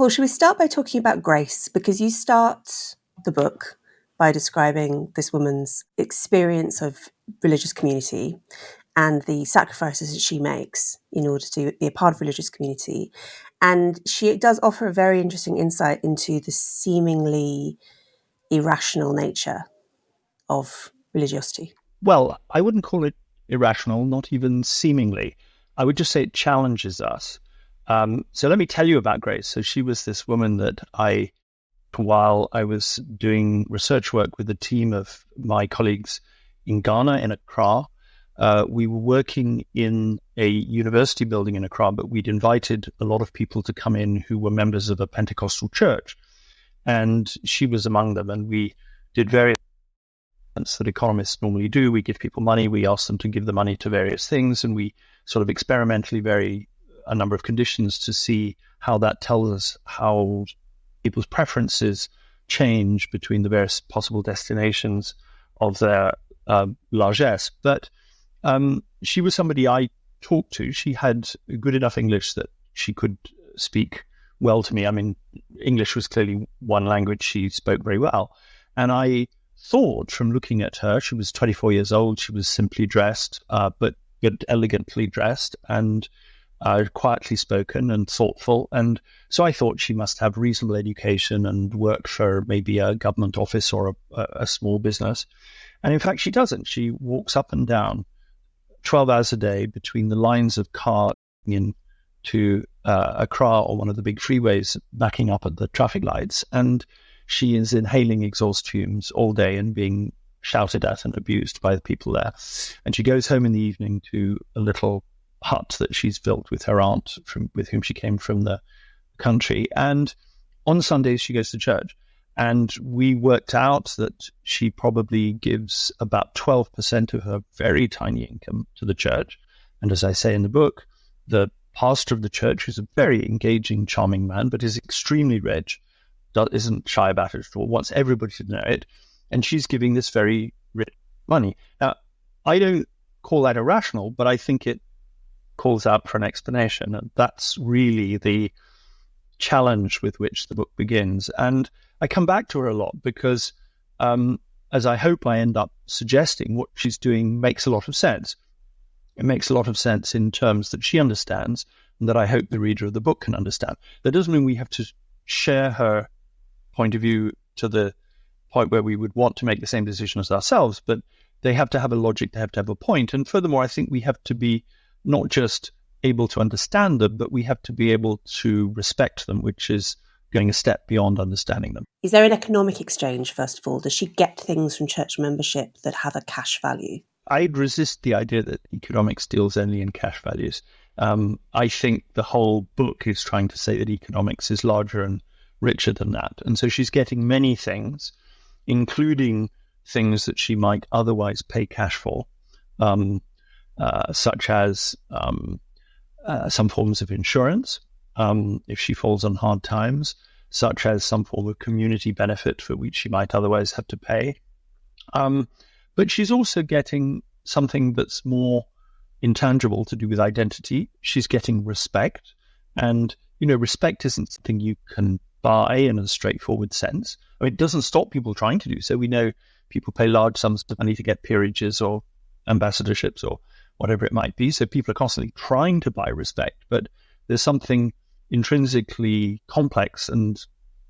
Paul, should we start by talking about grace? Because you start the book by describing this woman's experience of religious community and the sacrifices that she makes in order to be a part of religious community. And she does offer a very interesting insight into the seemingly irrational nature of religiosity. Well, I wouldn't call it irrational, not even seemingly. I would just say it challenges us. So let me tell you about Grace. So she was this woman that while I was doing research work with a team of my colleagues in Ghana, in Accra, we were working in a university building in Accra, but we'd invited a lot of people to come in who were members of a Pentecostal church. And she was among them. And we did various things that economists normally do. We give people money. We ask them to give the money to various things. And we sort of experimentally vary a number of conditions to see how that tells us how people's preferences change between the various possible destinations of their largesse. But she was somebody I talked to. She had good enough English that she could speak well to me. I mean, English was clearly one language she spoke very well. And I thought from looking at her, she was 24 years old. She was simply dressed, but elegantly dressed and quietly spoken and thoughtful. And so I thought she must have reasonable education and work for maybe a government office or a small business. And in fact, she doesn't. She walks up and down 12 hours a day between the lines of cars into Accra or one of the big freeways, backing up at the traffic lights. And she is inhaling exhaust fumes all day and being shouted at and abused by the people there. And she goes home in the evening to a little hut that she's built with her aunt, with whom she came from the country. And on Sundays, she goes to church. And we worked out that she probably gives about 12% of her very tiny income to the church. And as I say in the book, the pastor of the church, who's a very engaging, charming man, but is extremely rich, isn't shy about it at all, wants everybody to know it. And she's giving this very rich money. Now, I don't call that irrational, but I think it calls out for an explanation. And that's really the challenge with which the book begins. And I come back to her a lot because, as I hope I end up suggesting, what she's doing makes a lot of sense. It makes a lot of sense in terms that she understands and that I hope the reader of the book can understand. That doesn't mean we have to share her point of view to the point where we would want to make the same decision as ourselves, but they have to have a logic, they have to have a point. And furthermore, I think we have to be not just able to understand them, but we have to be able to respect them, which is going a step beyond understanding them. Is there an economic exchange, first of all? Does she get things from church membership that have a cash value? I'd resist the idea that economics deals only in cash values. I think the whole book is trying to say that economics is larger and richer than that. And so she's getting many things, including things that she might otherwise pay cash for, such as some forms of insurance, if she falls on hard times, such as some form of community benefit for which she might otherwise have to pay. But she's also getting something that's more intangible to do with identity. She's getting respect. And, respect isn't something you can buy in a straightforward sense. I mean, it doesn't stop people trying to do so. We know people pay large sums of money to get peerages or ambassadorships or whatever it might be. So people are constantly trying to buy respect, but there's something intrinsically complex and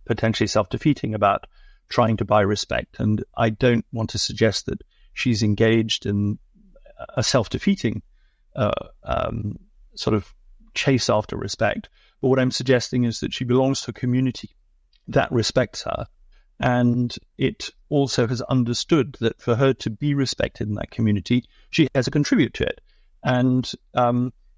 potentially self-defeating about trying to buy respect. And I don't want to suggest that she's engaged in a self-defeating sort of chase after respect. But what I'm suggesting is that she belongs to a community that respects her. And it also has understood that for her to be respected in that community, she has to contribute to it. And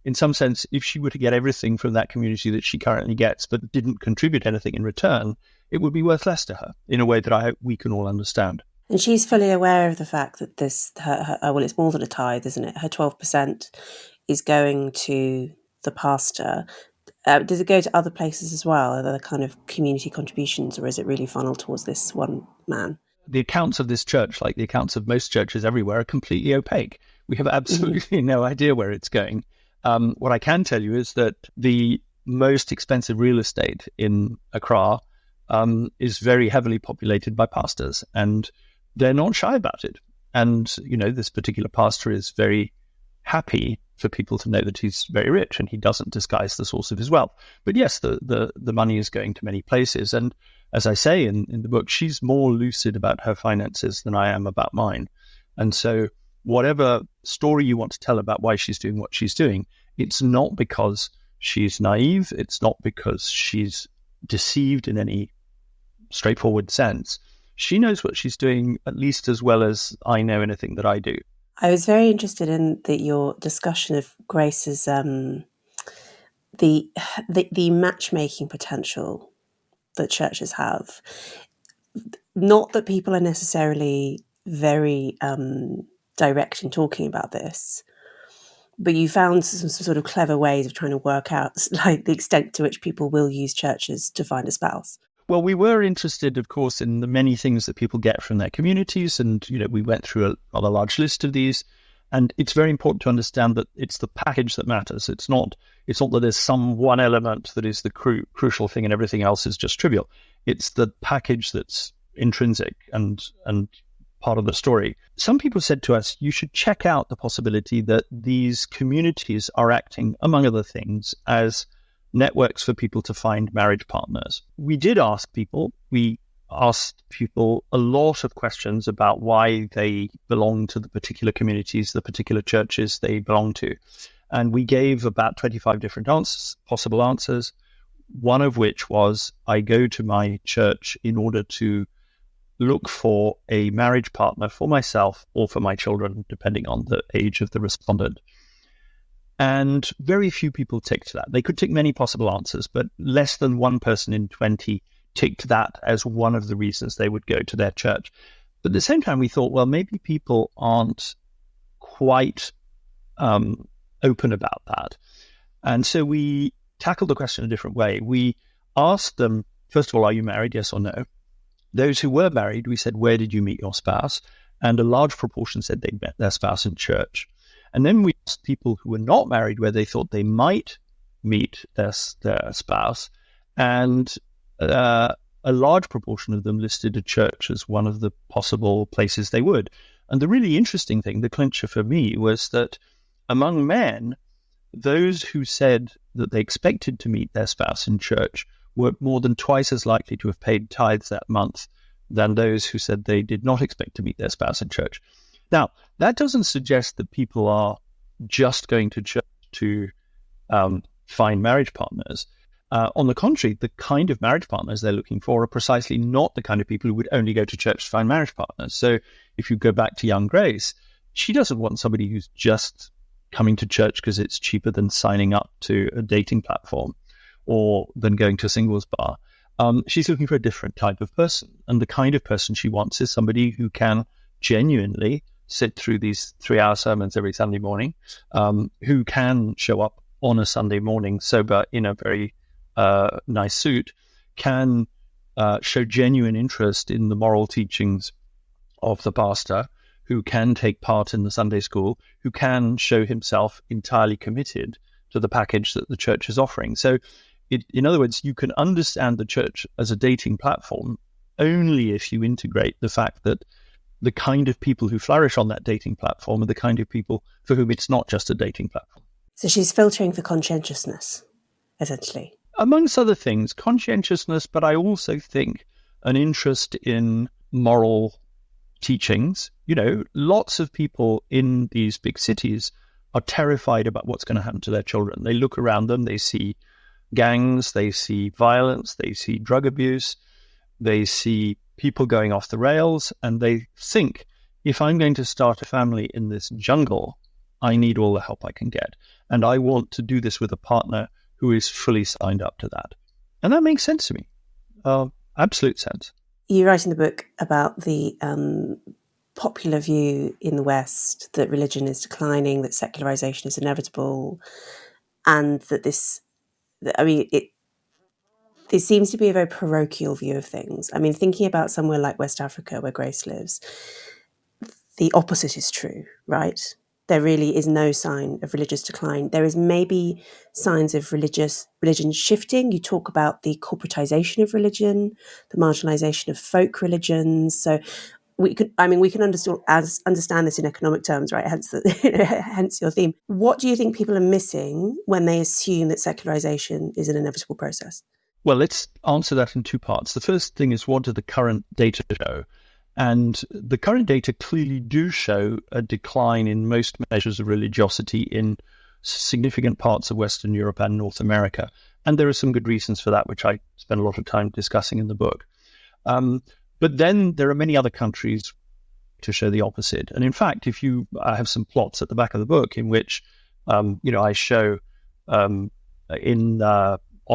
in some sense, if she were to get everything from that community that she currently gets, but didn't contribute anything in return, it would be worth less to her in a way that I hope we can all understand. And she's fully aware of the fact that well, it's more than a tithe, isn't it? Her 12% is going to the pastor. Does it go to other places as well? Are there kind of community contributions, or is it really funneled towards this one man? The accounts of this church, like the accounts of most churches everywhere, are completely opaque. We have absolutely no idea where it's going. What I can tell you is that the most expensive real estate in Accra is very heavily populated by pastors, and they're not shy about it. And, this particular pastor is very happy for people to know that he's very rich, and he doesn't disguise the source of his wealth. But yes, the money is going to many places. And as I say in the book, she's more lucid about her finances than I am about mine. And so whatever story you want to tell about why she's doing what she's doing, it's not because she's naive. It's not because she's deceived in any straightforward sense. She knows what she's doing at least as well as I know anything that I do. I was very interested in your discussion of Grace's the matchmaking potential that churches have. Not that people are necessarily very direct in talking about this, but you found some sort of clever ways of trying to work out like the extent to which people will use churches to find a spouse. Well, we were interested, of course, in the many things that people get from their communities. And, we went through a rather large list of these. And it's very important to understand that it's the package that matters. It's not that there's some one element that is the crucial thing and everything else is just trivial. It's the package that's intrinsic and part of the story. Some people said to us, you should check out the possibility that these communities are acting, among other things, as networks for people to find marriage partners. We did ask people. We asked people a lot of questions about why they belong to the particular communities, the particular churches they belong to. And we gave about 25 different possible answers, one of which was, I go to my church in order to look for a marriage partner for myself or for my children, depending on the age of the respondent. And very few people ticked that. They could tick many possible answers, but less than 1 person in 20 ticked that as one of the reasons they would go to their church. But at the same time, we thought, well, maybe people aren't quite open about that. And so we tackled the question a different way. We asked them, first of all, are you married? Yes or no? Those who were married, we said, where did you meet your spouse? And a large proportion said they'd met their spouse in church. And then we asked people who were not married where they thought they might meet their spouse. And a large proportion of them listed a church as one of the possible places they would. And the really interesting thing, the clincher for me, was that among men, those who said that they expected to meet their spouse in church were more than twice as likely to have paid tithes that month than those who said they did not expect to meet their spouse in church. Now, that doesn't suggest that people are just going to church to find marriage partners. On the contrary, the kind of marriage partners they're looking for are precisely not the kind of people who would only go to church to find marriage partners. So if you go back to young Grace, she doesn't want somebody who's just coming to church because it's cheaper than signing up to a dating platform or than going to a singles bar. She's looking for a different type of person. And the kind of person she wants is somebody who can genuinely sit through these 3-hour sermons every Sunday morning, who can show up on a Sunday morning sober in a very nice suit, can show genuine interest in the moral teachings of the pastor, who can take part in the Sunday school, who can show himself entirely committed to the package that the church is offering. So, in other words, you can understand the church as a dating platform only if you integrate the fact that the kind of people who flourish on that dating platform are the kind of people for whom it's not just a dating platform. So she's filtering for conscientiousness, essentially. Amongst other things, conscientiousness, but I also think an interest in moral teachings. Lots of people in these big cities are terrified about what's going to happen to their children. They look around them, they see gangs, they see violence, they see drug abuse, they see people going off the rails, and they think, if I'm going to start a family in this jungle, I need all the help I can get. And I want to do this with a partner who is fully signed up to that. And that makes sense to me. Absolute sense. You write in the book about the popular view in the West that religion is declining, that secularisation is inevitable, and that it seems to be a very parochial view of things. I mean, thinking about somewhere like West Africa, where Grace lives, the opposite is true, right? there really is no sign of religious decline. There is maybe signs of religion shifting. You talk about the corporatization of religion, the marginalization of folk religions. So we can understand this in economic terms, right? Hence your theme. What do you think people are missing when they assume that secularization is an inevitable process? Well, let's answer that in two parts. The first thing is, what do the current data show? And the current data clearly do show a decline in most measures of religiosity in significant parts of Western Europe and North America. And there are some good reasons for that, which I spend a lot of time discussing in the book. But then there are many other countries to show the opposite. And in fact, I have some plots at the back of the book in which, I show on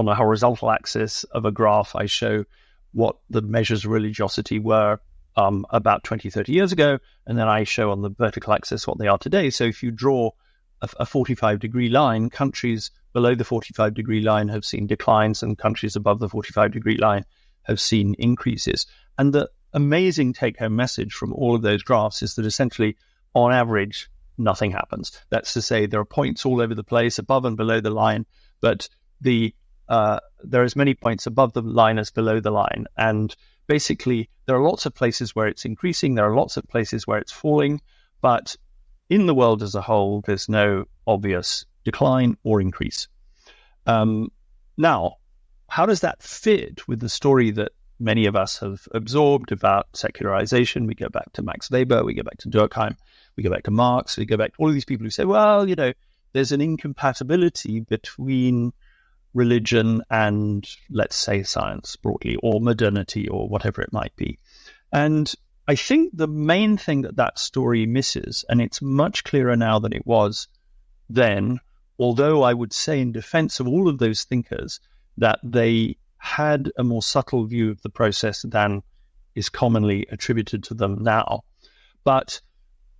a horizontal axis of a graph, I show what the measures of religiosity were about 20, 30 years ago. And then I show on the vertical axis what they are today. So if you draw a 45-degree line, countries below the 45-degree line have seen declines, and countries above the 45-degree line have seen increases. And the amazing take-home message from all of those graphs is that essentially, on average, nothing happens. That's to say, there are points all over the place, above and below the line, but there are as many points above the line as below the line. And basically, there are lots of places where it's increasing, there are lots of places where it's falling, but in the world as a whole, there's no obvious decline or increase. Now, how does that fit with the story that many of us have absorbed about secularization? We go back to Max Weber, we go back to Durkheim, we go back to Marx, we go back to all of these people who say, well, there's an incompatibility between religion and, let's say, science broadly, or modernity, or whatever it might be. And I think the main thing that story misses, and it's much clearer now than it was then, although I would say in defense of all of those thinkers that they had a more subtle view of the process than is commonly attributed to them now. But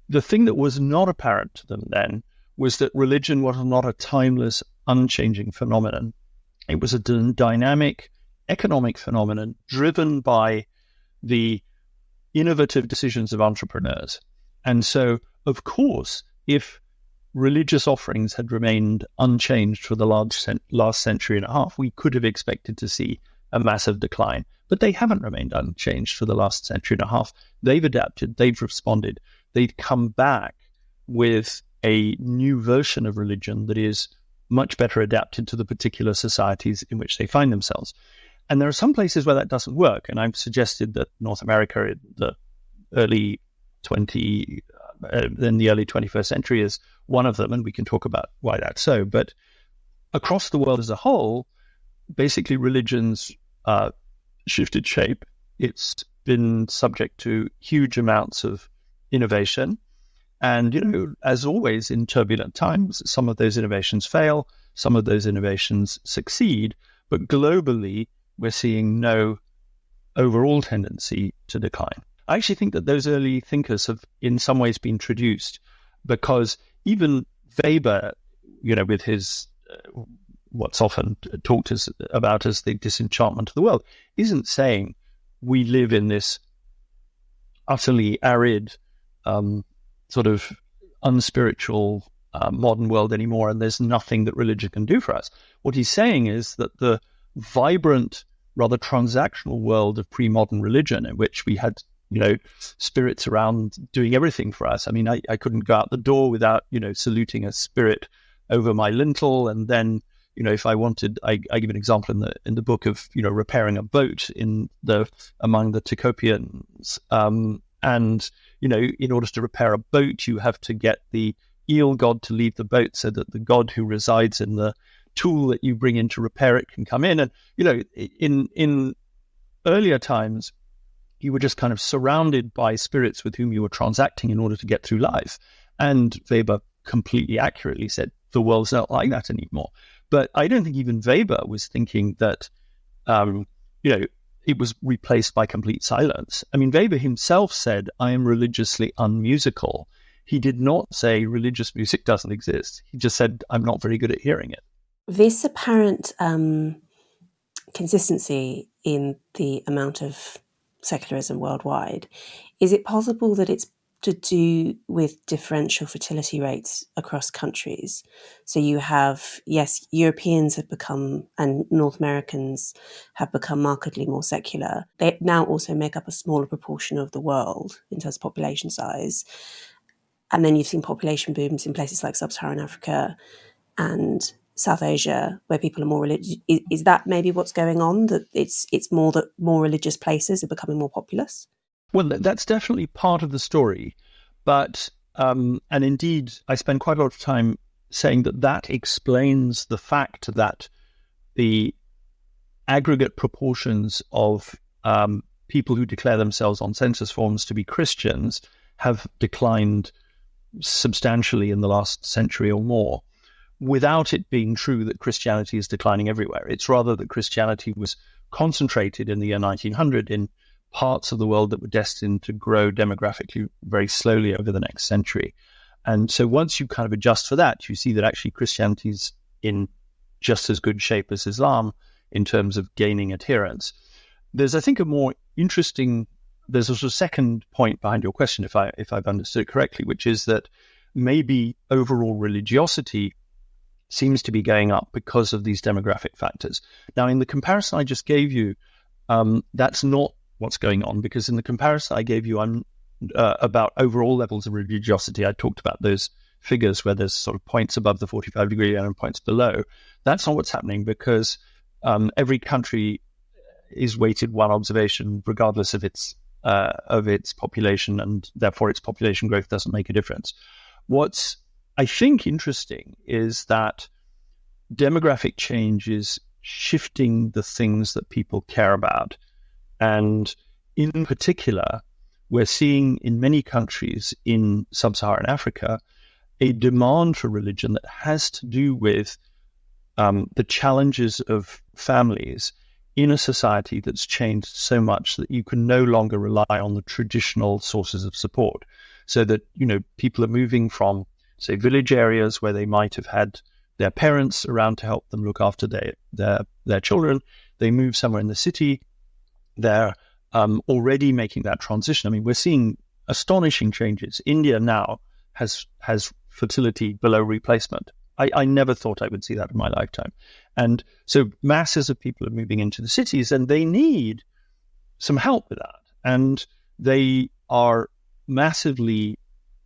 the thing that was not apparent to them then was that religion was not a timeless, unchanging phenomenon. It was a dynamic economic phenomenon driven by the innovative decisions of entrepreneurs. And so, of course, if religious offerings had remained unchanged for the last century and a half, we could have expected to see a massive decline. But they haven't remained unchanged for the last century and a half. They've adapted, they've responded, they've come back with a new version of religion that is much better adapted to the particular societies in which they find themselves. And there are some places where that doesn't work. And I've suggested that North America in the early 21st century is one of them, and we can talk about why that's so. But across the world as a whole, basically religions shifted shape. It's been subject to huge amounts of innovation. And, as always in turbulent times, some of those innovations fail, some of those innovations succeed, but globally, we're seeing no overall tendency to decline. I actually think that those early thinkers have in some ways been traduced, because even Weber, with his what's often talked about as the disenchantment of the world, isn't saying we live in this utterly arid, sort of unspiritual modern world anymore, and there's nothing that religion can do for us. What he's saying is that the vibrant, rather transactional world of pre-modern religion, in which we had, spirits around doing everything for us. I mean, I couldn't go out the door without, saluting a spirit over my lintel. And then, if I wanted, I give an example in the book of, repairing a boat among the Tikopians. And, in order to repair a boat, you have to get the eel god to leave the boat so that the god who resides in the tool that you bring in to repair it can come in. And, in earlier times, you were just kind of surrounded by spirits with whom you were transacting in order to get through life. And Weber completely accurately said, the world's not like that anymore. But I don't think even Weber was thinking that, it was replaced by complete silence. I mean, Weber himself said, I am religiously unmusical. He did not say religious music doesn't exist. He just said, I'm not very good at hearing it. This apparent consistency in the amount of secularism worldwide, is it possible that it's to do with differential fertility rates across countries. So you have, yes, Europeans have become, and North Americans have become markedly more secular. They now also make up a smaller proportion of the world in terms of population size. And then you've seen population booms in places like Sub-Saharan Africa and South Asia, where people are more religious. Is that maybe what's going on? That it's more that more religious places are becoming more populous? Well, that's definitely part of the story. But, and indeed, I spend quite a lot of time saying that explains the fact that the aggregate proportions of people who declare themselves on census forms to be Christians have declined substantially in the last century or more, without it being true that Christianity is declining everywhere. It's rather that Christianity was concentrated in the year 1900 in parts of the world that were destined to grow demographically very slowly over the next century. And so once you kind of adjust for that, you see that actually Christianity's in just as good shape as Islam in terms of gaining adherence. There's, I think, there's also a second point behind your question, if I've understood it correctly, which is that maybe overall religiosity seems to be going up because of these demographic factors. Now, in the comparison I just gave you, that's not what's going on, because in the comparison I gave you about overall levels of religiosity, I talked about those figures where there's sort of points above the 45-degree line and points below. That's not what's happening, because every country is weighted one observation regardless of its population, and therefore its population growth doesn't make a difference. What's, I think, interesting is that demographic change is shifting the things that people care about. And in particular, we're seeing in many countries in Sub-Saharan Africa a demand for religion that has to do with the challenges of families in a society that's changed so much that you can no longer rely on the traditional sources of support. So that, people are moving from, say, village areas where they might have had their parents around to help them look after their children. They move somewhere in the city. They're already making that transition. I mean, we're seeing astonishing changes. India now has fertility below replacement. I never thought I would see that in my lifetime. And so masses of people are moving into the cities, and they need some help with that. And they are massively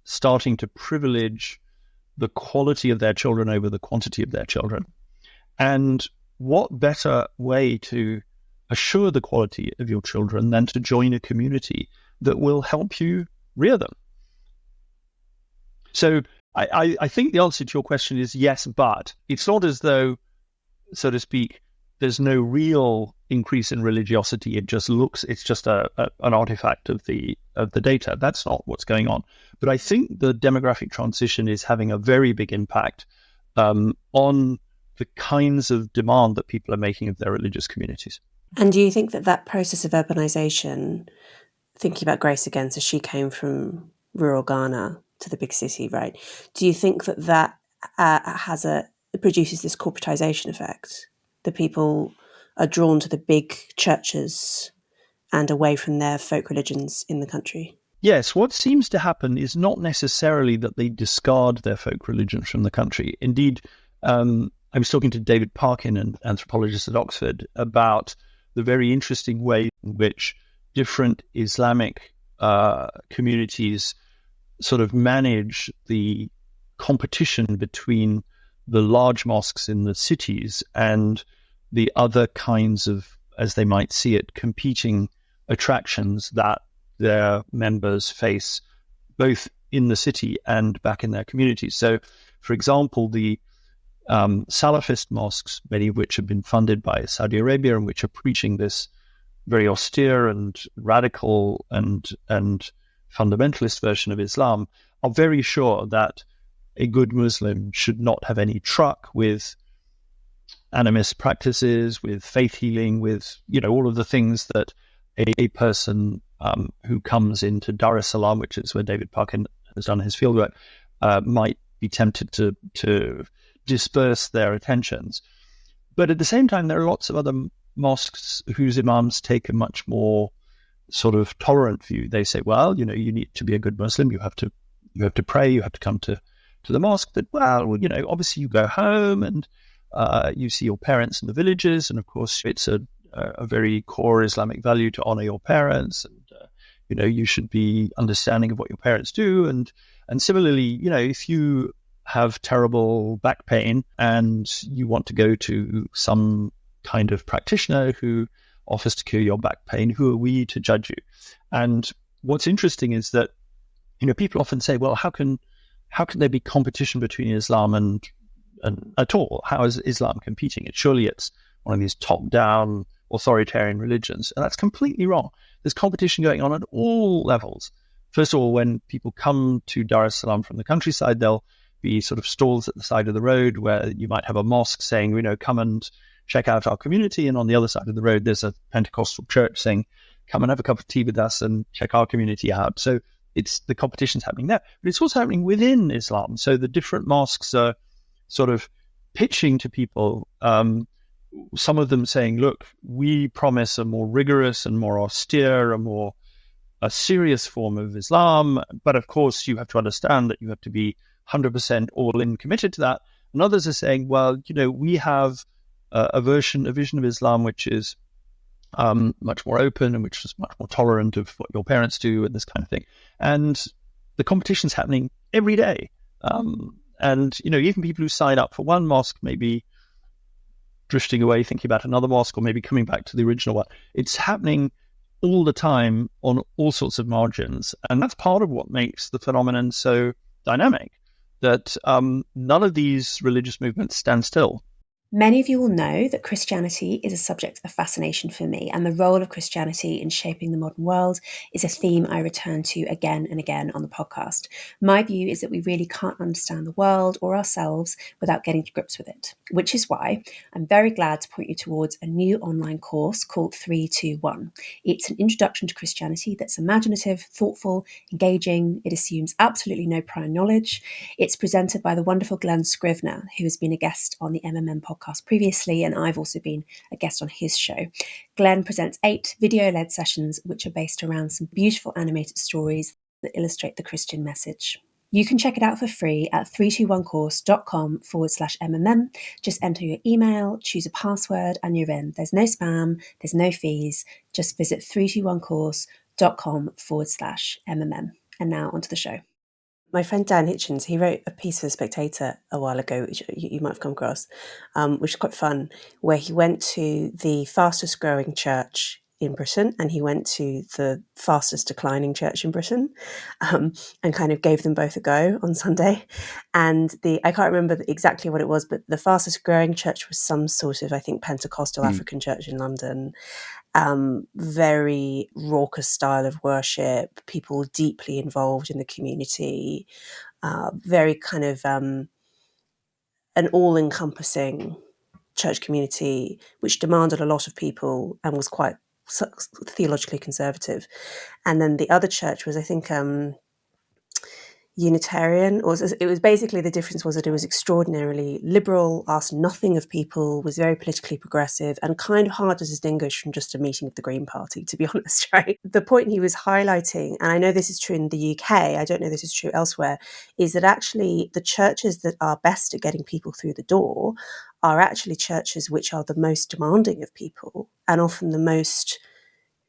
starting to privilege the quality of their children over the quantity of their children. And what better way to assure the quality of your children than to join a community that will help you rear them? So I think the answer to your question is yes, but it's not as though, so to speak, there's no real increase in religiosity. It's just an artifact of the data. That's not what's going on. But I think the demographic transition is having a very big impact on the kinds of demand that people are making of their religious communities. And do you think that process of urbanisation, thinking about Grace again, so she came from rural Ghana to the big city, right? Do you think that produces this corporatization effect? The people are drawn to the big churches and away from their folk religions in the country? Yes, what seems to happen is not necessarily that they discard their folk religions from the country. Indeed, I was talking to David Parkin, an anthropologist at Oxford, about the very interesting way in which different Islamic communities sort of manage the competition between the large mosques in the cities and the other kinds of, as they might see it, competing attractions that their members face both in the city and back in their communities. So, for example, the Salafist mosques, many of which have been funded by Saudi Arabia and which are preaching this very austere and radical and fundamentalist version of Islam, are very sure that a good Muslim should not have any truck with animist practices, with faith healing, with all of the things that a person who comes into Dar es Salaam, which is where David Parkin has done his fieldwork, might be tempted to disperse their attentions. But at the same time, there are lots of other mosques whose imams take a much more sort of tolerant view. They say, well, you need to be a good Muslim. You have to pray. You have to come to the mosque. But obviously you go home and you see your parents in the villages, and of course it's a very core Islamic value to honor your parents, and you should be understanding of what your parents do, and similarly, if you have terrible back pain and you want to go to some kind of practitioner who offers to cure your back pain, who are we to judge you? And what's interesting is that people often say, well, how can there be competition between Islam and at all? How is Islam competing? Surely it's one of these top-down authoritarian religions, and that's completely wrong. There's competition going on at all levels. First of all, when people come to Dar es Salaam from the countryside, there'll be sort of stalls at the side of the road where you might have a mosque saying, come and check out our community. And on the other side of the road, there's a Pentecostal church saying, come and have a cup of tea with us and check our community out. So the competition's happening there, but it's also happening within Islam. So the different mosques are sort of pitching to people, some of them saying, look, we promise a more rigorous and more austere, a serious form of Islam. But of course, you have to understand that you have to be 100% all in committed to that. And others are saying, well, we have a vision of Islam which is much more open and which is much more tolerant of what your parents do and this kind of thing. And the competition's happening every day. And even people who sign up for one mosque may be drifting away thinking about another mosque, or maybe coming back to the original one. It's happening all the time on all sorts of margins. And that's part of what makes the phenomenon so dynamic, that none of these religious movements stand still. Many of you will know that Christianity is a subject of fascination for me, and the role of Christianity in shaping the modern world is a theme I return to again and again on the podcast. My view is that we really can't understand the world or ourselves without getting to grips with it, which is why I'm very glad to point you towards a new online course called 321. It's an introduction to Christianity that's imaginative, thoughtful, engaging. It assumes absolutely no prior knowledge. It's presented by the wonderful Glenn Scrivener, who has been a guest on the MMM podcast previously, and I've also been a guest on his show. Glenn presents 8 video-led sessions which are based around some beautiful animated stories that illustrate the Christian message. You can check it out for free at 321course.com/MMM. Just enter your email, choose a password, and you're in. There's no spam, there's no fees. Just visit 321course.com/MMM. And now onto the show. My friend Dan Hitchens, he wrote a piece for The Spectator a while ago, which you might have come across, which is quite fun, where he went to the fastest growing church in Britain and he went to the fastest declining church in Britain, and kind of gave them both a go on Sunday. And I can't remember exactly what it was, but the fastest growing church was some sort of, I think, Pentecostal African church in London. Very raucous style of worship, people deeply involved in the community, very kind of an all-encompassing church community, which demanded a lot of people and was quite theologically conservative. And then the other church was, I think, Unitarian, or it was basically, the difference was that it was extraordinarily liberal, asked nothing of people, was very politically progressive, and kind of hard to distinguish from just a meeting of the Green Party, to be honest, right? The point he was highlighting, and I know this is true in the UK, I don't know this is true elsewhere, is that actually the churches that are best at getting people through the door are actually churches which are the most demanding of people and often the most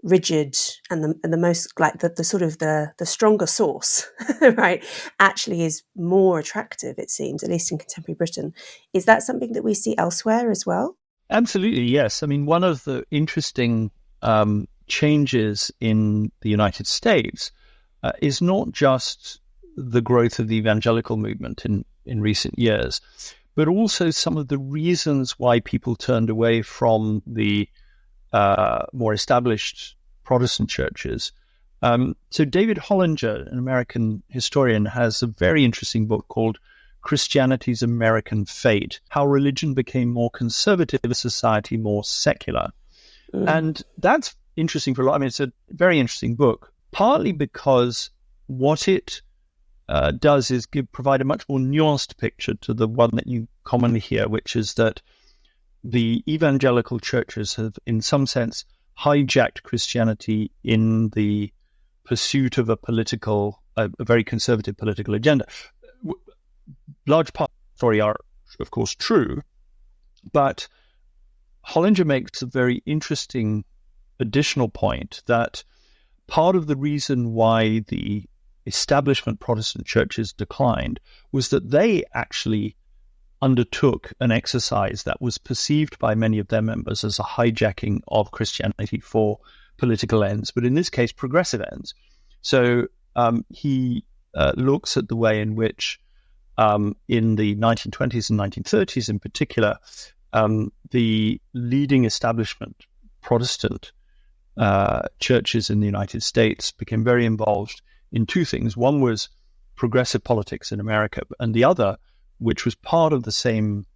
rigid and the most like the sort of the stronger source, right, actually is more attractive, it seems, at least in contemporary Britain. Is that something that we see elsewhere as well? Absolutely, yes. I mean, one of the interesting changes in the United States is not just the growth of the evangelical movement in recent years, but also some of the reasons why people turned away from the more established Protestant churches. So David Hollinger, an American historian, has a very interesting book called Christianity's American Fate, How Religion Became More Conservative, a Society More Secular. And that's interesting for a lot. I mean, it's a very interesting book, partly because what it does is provide a much more nuanced picture to the one that you commonly hear, which is that the evangelical churches have, in some sense, hijacked Christianity in the pursuit of a very conservative political agenda. Large parts of the story are, of course, true, but Hollinger makes a very interesting additional point that part of the reason why the establishment Protestant churches declined was that they actually undertook an exercise that was perceived by many of their members as a hijacking of Christianity for political ends, but in this case, progressive ends. So he looks at the way in which in the 1920s and 1930s in particular, the leading establishment Protestant churches in the United States became very involved in two things. One was progressive politics in America, and the other, which was part of the same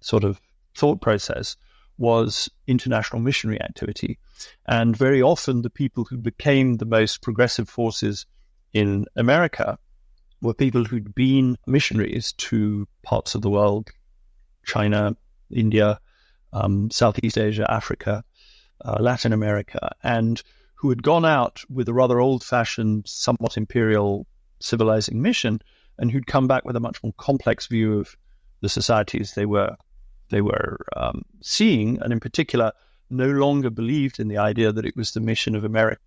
sort of thought process, was international missionary activity. And very often the people who became the most progressive forces in America were people who'd been missionaries to parts of the world, China, India, Southeast Asia, Africa, Latin America, and who had gone out with a rather old-fashioned, somewhat imperial civilizing mission, and who'd come back with a much more complex view of the societies they were seeing, and in particular, no longer believed in the idea that it was the mission of American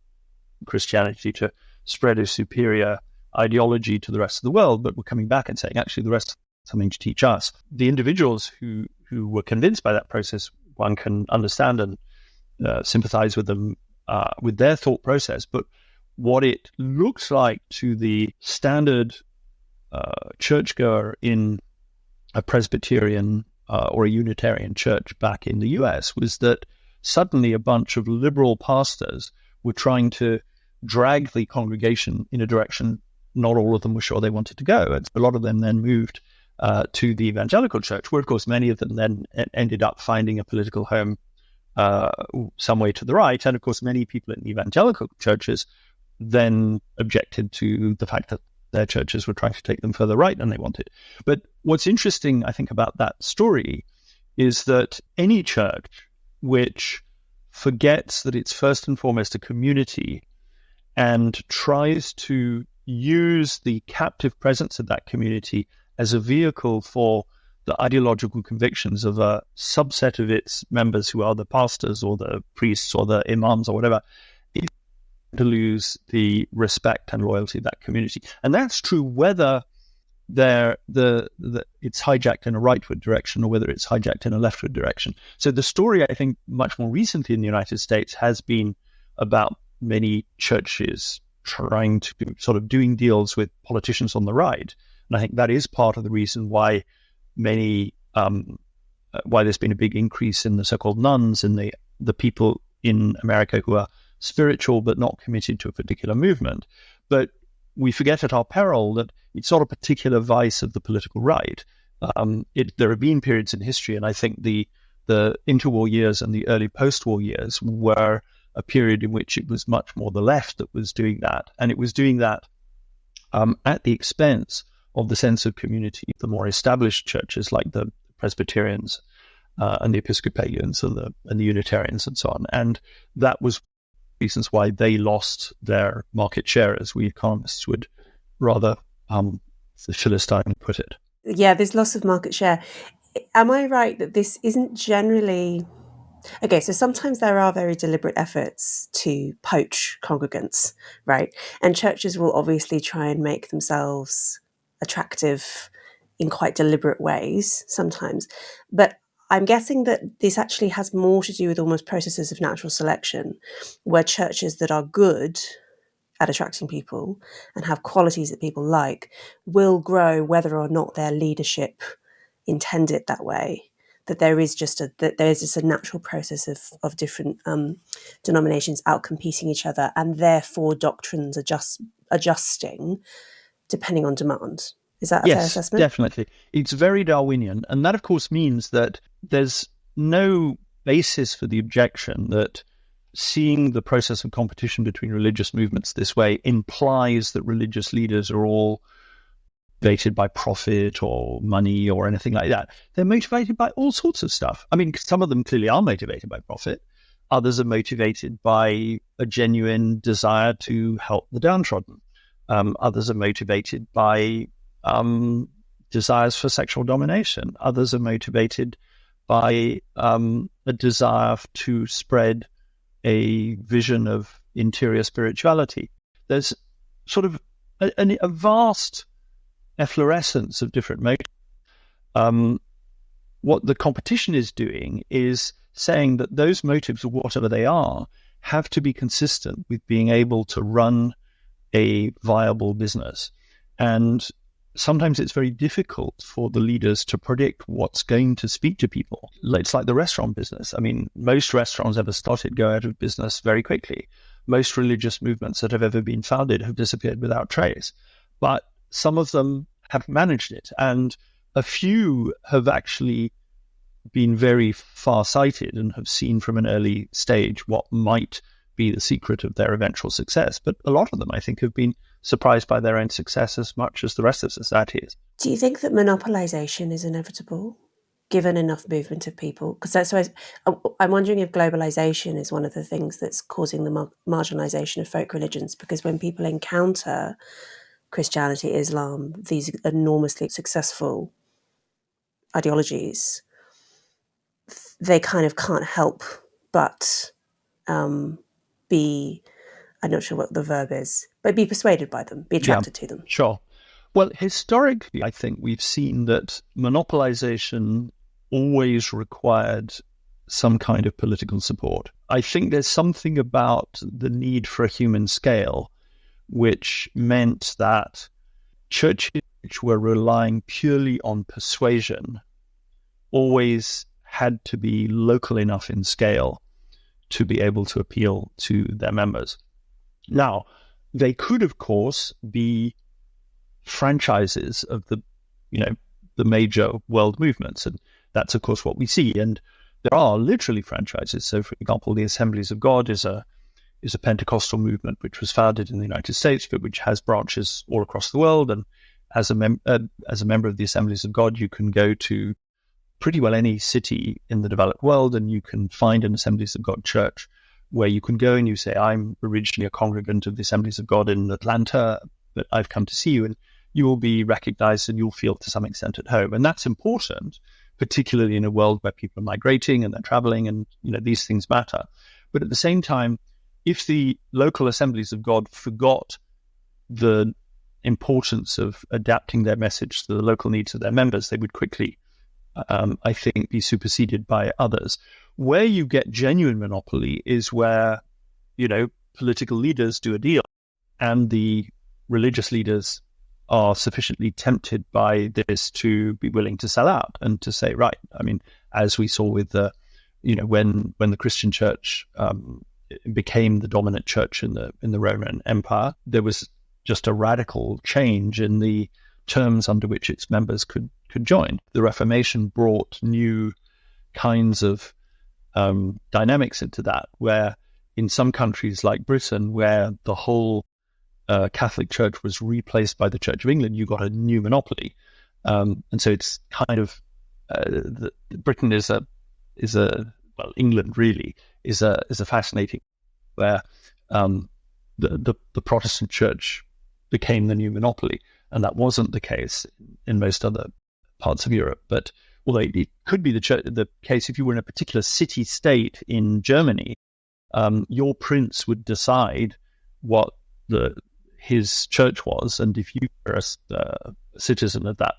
Christianity to spread a superior ideology to the rest of the world, but were coming back and saying, actually, the rest have something to teach us. The individuals who were convinced by that process, one can understand and sympathize with them, with their thought process, but what it looks like to the standard churchgoer in a Presbyterian or a Unitarian church back in the US was that suddenly a bunch of liberal pastors were trying to drag the congregation in a direction not all of them were sure they wanted to go. And a lot of them then moved to the evangelical church, where, of course, many of them then ended up finding a political home some way to the right. And, of course, many people in evangelical churches then objected to the fact that their churches were trying to take them further right than they wanted. But what's interesting, I think, about that story is that any church which forgets that it's first and foremost a community and tries to use the captive presence of that community as a vehicle for the ideological convictions of a subset of its members who are the pastors or the priests or the imams or whatever, is to lose the respect and loyalty of that community. And that's true whether it's hijacked in a rightward direction or whether it's hijacked in a leftward direction. So the story, I think, much more recently in the United States has been about many churches trying to sort of doing deals with politicians on the right. And I think that is part of the reason why why there's been a big increase in the so-called nuns and the people in America who are spiritual but not committed to a particular movement. But we forget at our peril that it's not a particular vice of the political right. There have been periods in history, and I think the interwar years and the early post-war years were a period in which it was much more the left that was doing that. And it was doing that at the expense of the sense of community, the more established churches like the Presbyterians and the Episcopalians and the Unitarians and so on. And that was reasons why they lost their market share, as we economists would rather Philistine put it. Yeah, there's loss of market share. Am I right that this isn't generally... Okay, so sometimes there are very deliberate efforts to poach congregants, right? And churches will obviously try and make themselves attractive in quite deliberate ways sometimes. But I'm guessing that this actually has more to do with almost processes of natural selection, where churches that are good at attracting people and have qualities that people like will grow whether or not their leadership intend it that way. That there is just a natural process of different denominations outcompeting each other, and therefore doctrines adjusting depending on demand. Is that a fair assessment? Yes, definitely. It's very Darwinian, and that, of course, means that there's no basis for the objection that seeing the process of competition between religious movements this way implies that religious leaders are all motivated by profit or money or anything like that. They're motivated by all sorts of stuff. I mean, some of them clearly are motivated by profit, Others are motivated by a genuine desire to help the downtrodden. Others are motivated by desires for sexual domination. Others are motivated by a desire to spread a vision of interior spirituality. There's sort of a vast efflorescence of different motives. What the competition is doing is saying that those motives, whatever they are, have to be consistent with being able to run a viable business. And sometimes it's very difficult for the leaders to predict what's going to speak to people. It's like the restaurant business. I mean, most restaurants ever started go out of business very quickly. Most religious movements that have ever been founded have disappeared without trace. But some of them have managed it, and a few have actually been very far-sighted and have seen from an early stage what might be the secret of their eventual success. But a lot of them, I think, have been surprised by their own success as much as the rest of society is. Do you think that monopolisation is inevitable, given enough movement of people? Because I'm wondering if globalisation is one of the things that's causing the marginalisation of folk religions, because when people encounter Christianity, Islam, these enormously successful ideologies, they kind of can't help but be, I'm not sure what the verb is, but be persuaded by them, be attracted to them. Sure. Well, historically, I think we've seen that monopolization always required some kind of political support. I think there's something about the need for a human scale which meant that churches which were relying purely on persuasion always had to be local enough in scale to be able to appeal to their members. Now, they could, of course, be franchises of the major world movements, and that's, of course, what we see. And there are literally franchises. So, for example, the Assemblies of God is a Pentecostal movement which was founded in the United States, but which has branches all across the world. And as a member of the Assemblies of God, you can go to pretty well any city in the developed world, and you can find an Assemblies of God church where you can go and you say, I'm originally a congregant of the Assemblies of God in Atlanta, but I've come to see you, and you will be recognized and you'll feel to some extent at home. And that's important, particularly in a world where people are migrating and they're traveling, and these things matter. But at the same time, if the local Assemblies of God forgot the importance of adapting their message to the local needs of their members, they would quickly, I think, be superseded by others. Where you get genuine monopoly is where, political leaders do a deal and the religious leaders are sufficiently tempted by this to be willing to sell out and to say, right, I mean, as we saw with when the Christian church became the dominant church in the Roman Empire, there was just a radical change in the terms under which its members could join. The Reformation brought new kinds of dynamics into that, where in some countries like Britain, where the whole Catholic Church was replaced by the Church of England, you got a new monopoly. And so it's kind of Britain England really is a fascinating, where the Protestant Church became the new monopoly, and that wasn't the case in most other parts of Europe. But although it could be the case if you were in a particular city-state in Germany, your prince would decide what his church was, and if you were a citizen of that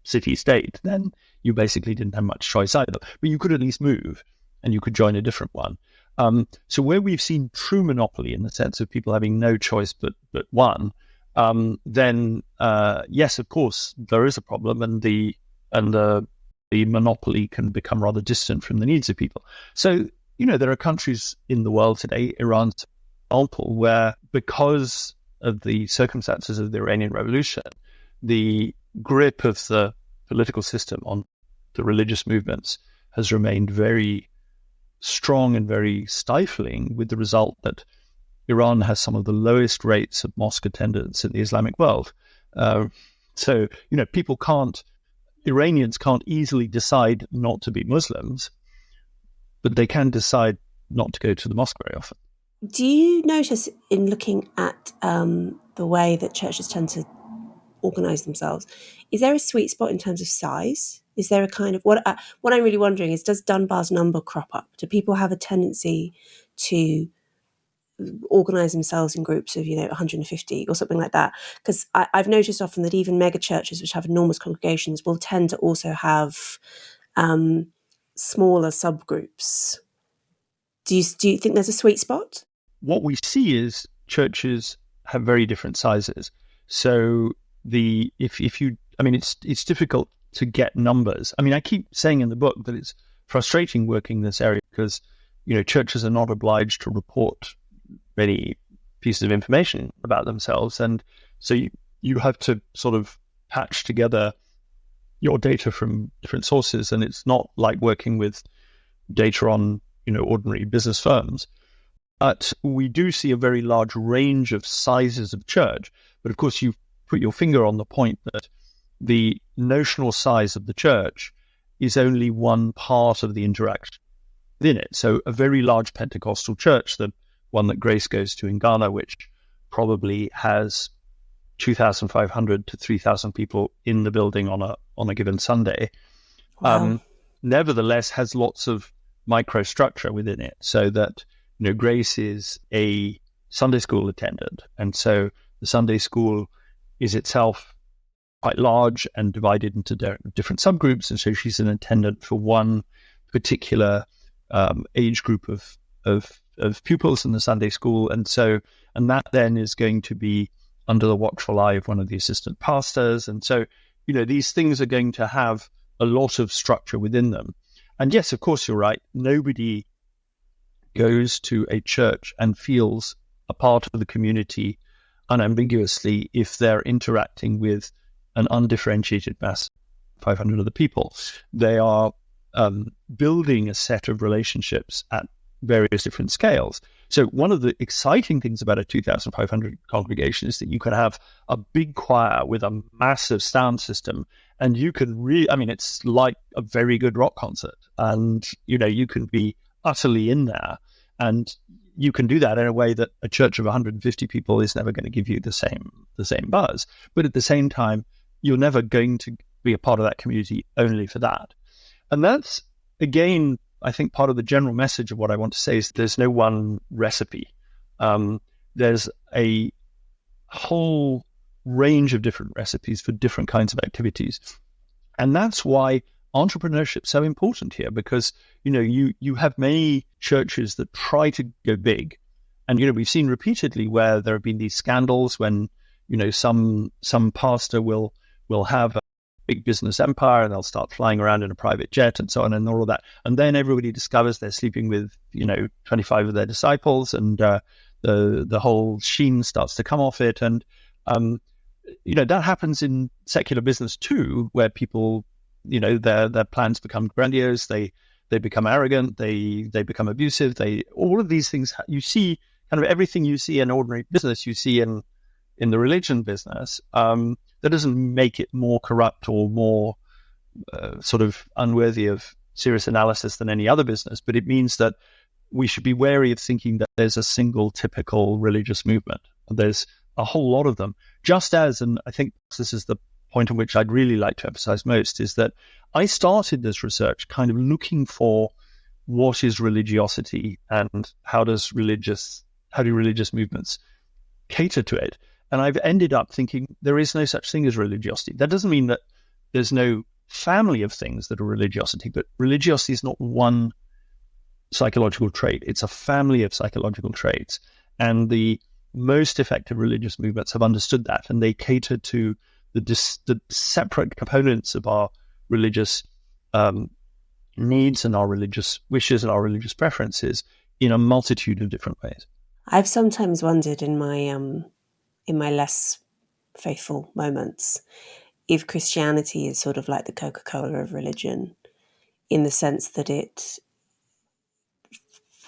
city-state, then you basically didn't have much choice either. But you could at least move, and you could join a different one. So where we've seen true monopoly, in the sense of people having no choice but one, then yes, of course, there is a problem, and the monopoly can become rather distant from the needs of people. So, there are countries in the world today, Iran, for example, where, because of the circumstances of the Iranian Revolution, the grip of the political system on the religious movements has remained very strong and very stifling, with the result that Iran has some of the lowest rates of mosque attendance in the Islamic world. So, Iranians can't easily decide not to be Muslims, but they can decide not to go to the mosque very often. Do you notice in looking at the way that churches tend to organise themselves, is there a sweet spot in terms of size? Is there a kind of what I'm really wondering is, does Dunbar's number crop up? Do people have a tendency to organise themselves in groups of 150 or something like that? Because I've noticed often that even mega churches, which have enormous congregations, will tend to also have smaller subgroups. Do you think there's a sweet spot? What we see is churches have very different sizes. So it's difficult to get numbers. I mean, I keep saying in the book that it's frustrating working in this area because, churches are not obliged to report many pieces of information about themselves. And so you have to sort of patch together your data from different sources. And it's not like working with data on, ordinary business firms. But we do see a very large range of sizes of church. But of course, you've put your finger on the point that the notional size of the church is only one part of the interaction within it. So a very large Pentecostal church, the one that Grace goes to in Ghana, which probably has 2,500 to 3,000 people in the building on a given Sunday, Wow. Nevertheless has lots of microstructure within it, so that Grace is a Sunday school attendant, and so the Sunday school is itself quite large and divided into different subgroups, and so she's an attendant for one particular age group of pupils in the Sunday school, and that then is going to be under the watchful eye of one of the assistant pastors, and so these things are going to have a lot of structure within them. And yes, of course, you're right. Nobody goes to a church and feels a part of the community unambiguously if they're interacting with an undifferentiated mass, 500 other people. They are building a set of relationships at various different scales. So one of the exciting things about a 2,500 congregation is that you can have a big choir with a massive sound system, and you can it's like a very good rock concert, and you can be utterly in there, and you can do that in a way that a church of 150 people is never going to give you the same buzz. But at the same time, you're never going to be a part of that community only for that. And that's, again, I think part of the general message of what I want to say is there's no one recipe. There's a whole range of different recipes for different kinds of activities. And that's why entrepreneurship is so important here, because, you have many churches that try to go big. And, we've seen repeatedly where there have been these scandals when, some pastor will have a big business empire and they'll start flying around in a private jet and so on and all of that. And then everybody discovers they're sleeping with, 25 of their disciples, and the whole sheen starts to come off it. And, that happens in secular business too, where people, their plans become grandiose, they become arrogant, they become abusive, all of these things, you see kind of everything you see in ordinary business, you see in the religion business. That doesn't make it more corrupt or more sort of unworthy of serious analysis than any other business, but it means that we should be wary of thinking that there's a single typical religious movement. There's a whole lot of them. Just as, and I think this is the point on which I'd really like to emphasize most, is that I started this research kind of looking for what is religiosity and how do religious movements cater to it. And I've ended up thinking there is no such thing as religiosity. That doesn't mean that there's no family of things that are religiosity, but religiosity is not one psychological trait. It's a family of psychological traits. And the most effective religious movements have understood that, and they cater to the separate components of our religious needs and our religious wishes and our religious preferences in a multitude of different ways. I've sometimes wondered in my less faithful moments if Christianity is sort of like the Coca-Cola of religion, in the sense that it,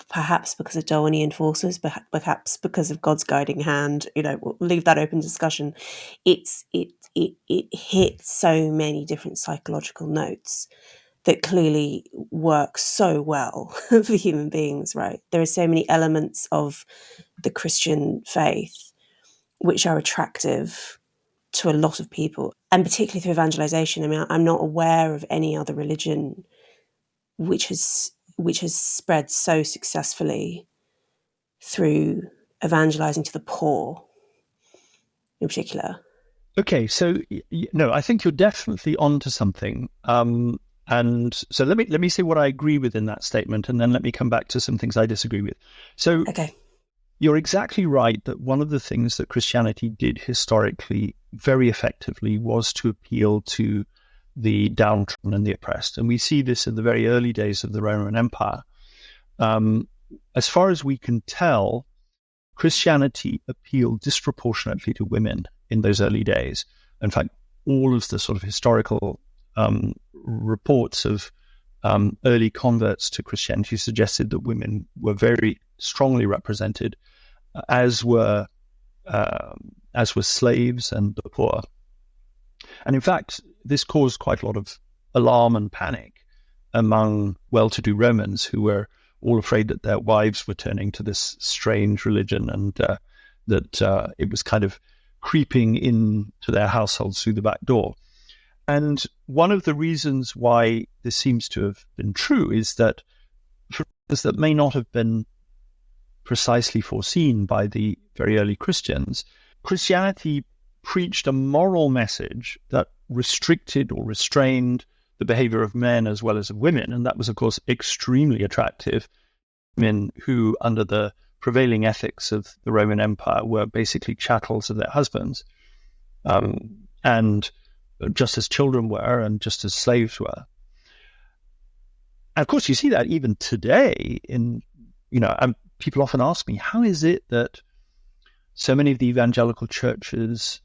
perhaps because of Darwinian forces, perhaps because of God's guiding hand, we'll leave that open discussion. It hits so many different psychological notes that clearly works so well for human beings, right? There are so many elements of the Christian faith which are attractive to a lot of people, and particularly through evangelization. I mean, I'm not aware of any other religion which has spread so successfully through evangelizing to the poor in particular. Okay, so no, I think you're definitely onto something. And so let me say what I agree with in that statement, and then let me come back to some things I disagree with. So Okay. You're exactly right that one of the things that Christianity did historically very effectively was to appeal to the downtrodden and the oppressed. And we see this in the very early days of the Roman Empire. As far as we can tell, Christianity appealed disproportionately to women in those early days. In fact, all of the sort of historical reports of early converts to Christianity suggested that women were very strongly represented, as were slaves and the poor. And in fact, this caused quite a lot of alarm and panic among well-to-do Romans who were all afraid that their wives were turning to this strange religion, and that it was kind of creeping into their households through the back door. And one of the reasons why this seems to have been true is that for reasons that may not have been precisely foreseen by the very early Christians, Christianity preached a moral message that restricted or restrained the behavior of men as well as of women. And that was, of course, extremely attractive. Men who, under the prevailing ethics of the Roman Empire, were basically chattels of their husbands. And just as children were, and just as slaves were. And of course, you see that even today people often ask me, how is it that so many of the evangelical churches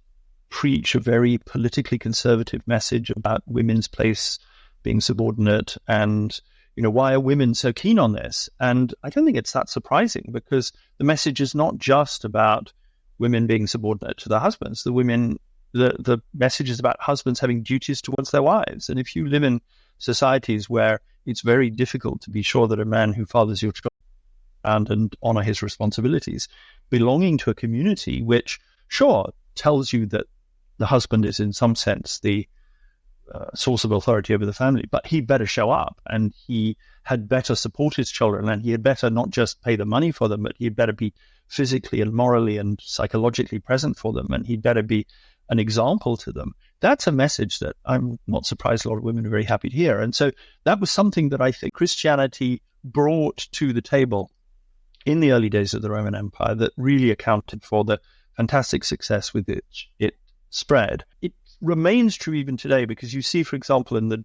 preach a very politically conservative message about women's place being subordinate, and why are women so keen on this? And I don't think it's that surprising, because the message is not just about women being subordinate to their husbands. The message is about husbands having duties towards their wives. And if you live in societies where it's very difficult to be sure that a man who fathers your children and honor his responsibilities, belonging to a community which, sure, tells you that the husband is in some sense the source of authority over the family, but he better show up, and he had better support his children, and he had better not just pay the money for them, but he'd better be physically and morally and psychologically present for them, and he'd better be an example to them. That's a message that I'm not surprised a lot of women are very happy to hear. And so that was something that I think Christianity brought to the table in the early days of the Roman Empire that really accounted for the fantastic success with which it spread. It remains true even today, because you see, for example, in the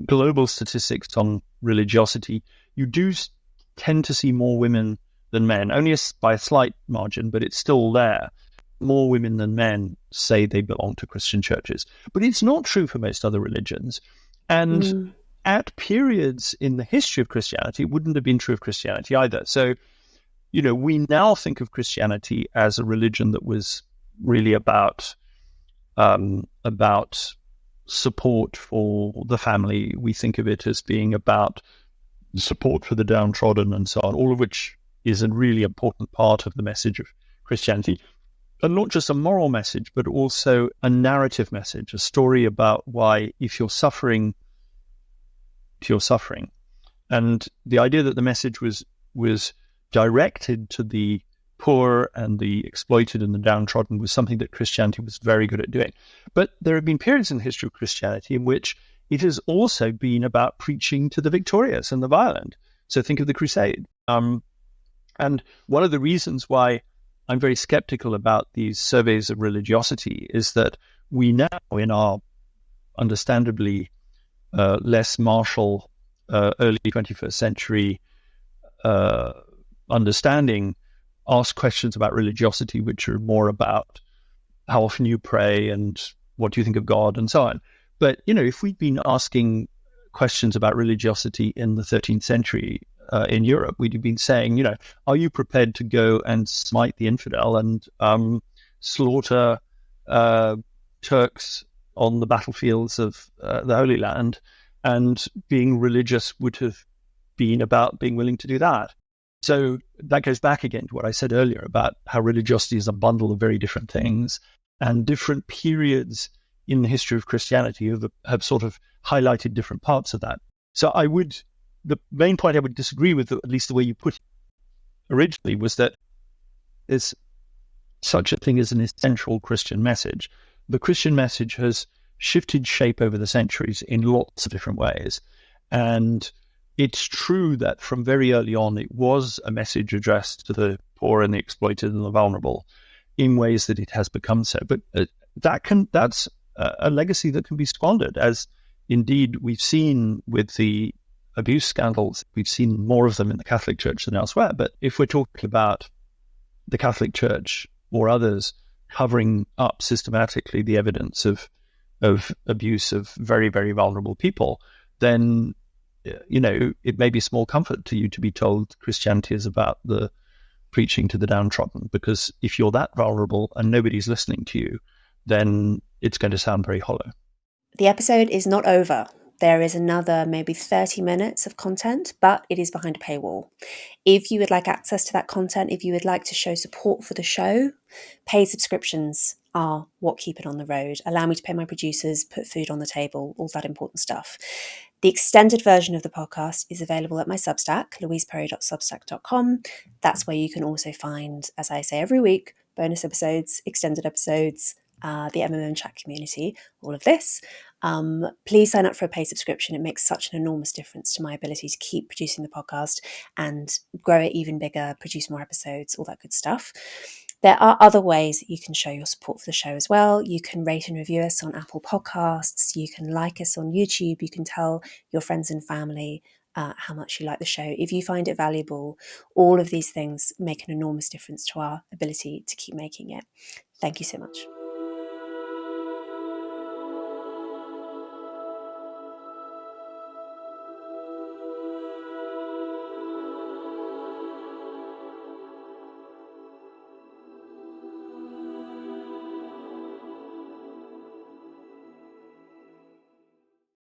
global statistics on religiosity, you do tend to see more women than men, only by a slight margin, but it's still there. More women than men say they belong to Christian churches. But it's not true for most other religions. And at periods in the history of Christianity, it wouldn't have been true of Christianity either. So, we now think of Christianity as a religion that was really about support for the family. We think of it as being about support for the downtrodden and so on, all of which is a really important part of the message of Christianity. And not just a moral message, but also a narrative message, a story about why, if you're suffering, you're suffering. And the idea that the message was directed to the poor and the exploited and the downtrodden was something that Christianity was very good at doing. But there have been periods in the history of Christianity in which it has also been about preaching to the victorious and the violent. So think of the Crusade. And one of the reasons why I'm very skeptical about these surveys of religiosity is that we now, in our understandably less martial early 21st century understanding, ask questions about religiosity which are more about how often you pray and what do you think of God and so on. But, if we'd been asking questions about religiosity in the 13th century in Europe, we'd have been saying, are you prepared to go and smite the infidel and slaughter Turks on the battlefields of the Holy Land? And being religious would have been about being willing to do that. So that goes back again to what I said earlier about how religiosity is a bundle of very different things, and different periods in the history of Christianity have sort of highlighted different parts of that. So the main point I would disagree with, at least the way you put it originally, was that there's such a thing as an essential Christian message. The Christian message has shifted shape over the centuries in lots of different ways. And it's true that from very early on, it was a message addressed to the poor and the exploited and the vulnerable in ways that it has become so. But that's a legacy that can be squandered, as indeed we've seen with the abuse scandals. We've seen more of them in the Catholic Church than elsewhere. But if we're talking about the Catholic Church or others covering up systematically the evidence of abuse of very, very vulnerable people, then, it may be small comfort to you to be told Christianity is about the preaching to the downtrodden, because if you're that vulnerable and nobody's listening to you, then it's going to sound very hollow. The episode is not over. There is another maybe 30 minutes of content, but it is behind a paywall. If you would like access to that content, if you would like to show support for the show, paid subscriptions are what keep it on the road. Allow me to pay my producers, put food on the table, all that important stuff. The extended version of the podcast is available at my Substack, louiseperry.substack.com. That's where you can also find, as I say every week, bonus episodes, extended episodes, the MMM chat community, all of this. Please sign up for a paid subscription. It makes such an enormous difference to my ability to keep producing the podcast and grow it even bigger, produce more episodes, all that good stuff. There are other ways that you can show your support for the show as well. You can rate and review us on Apple Podcasts. You can like us on YouTube. You can tell your friends and family how much you like the show. If you find it valuable, all of these things make an enormous difference to our ability to keep making it. Thank you so much.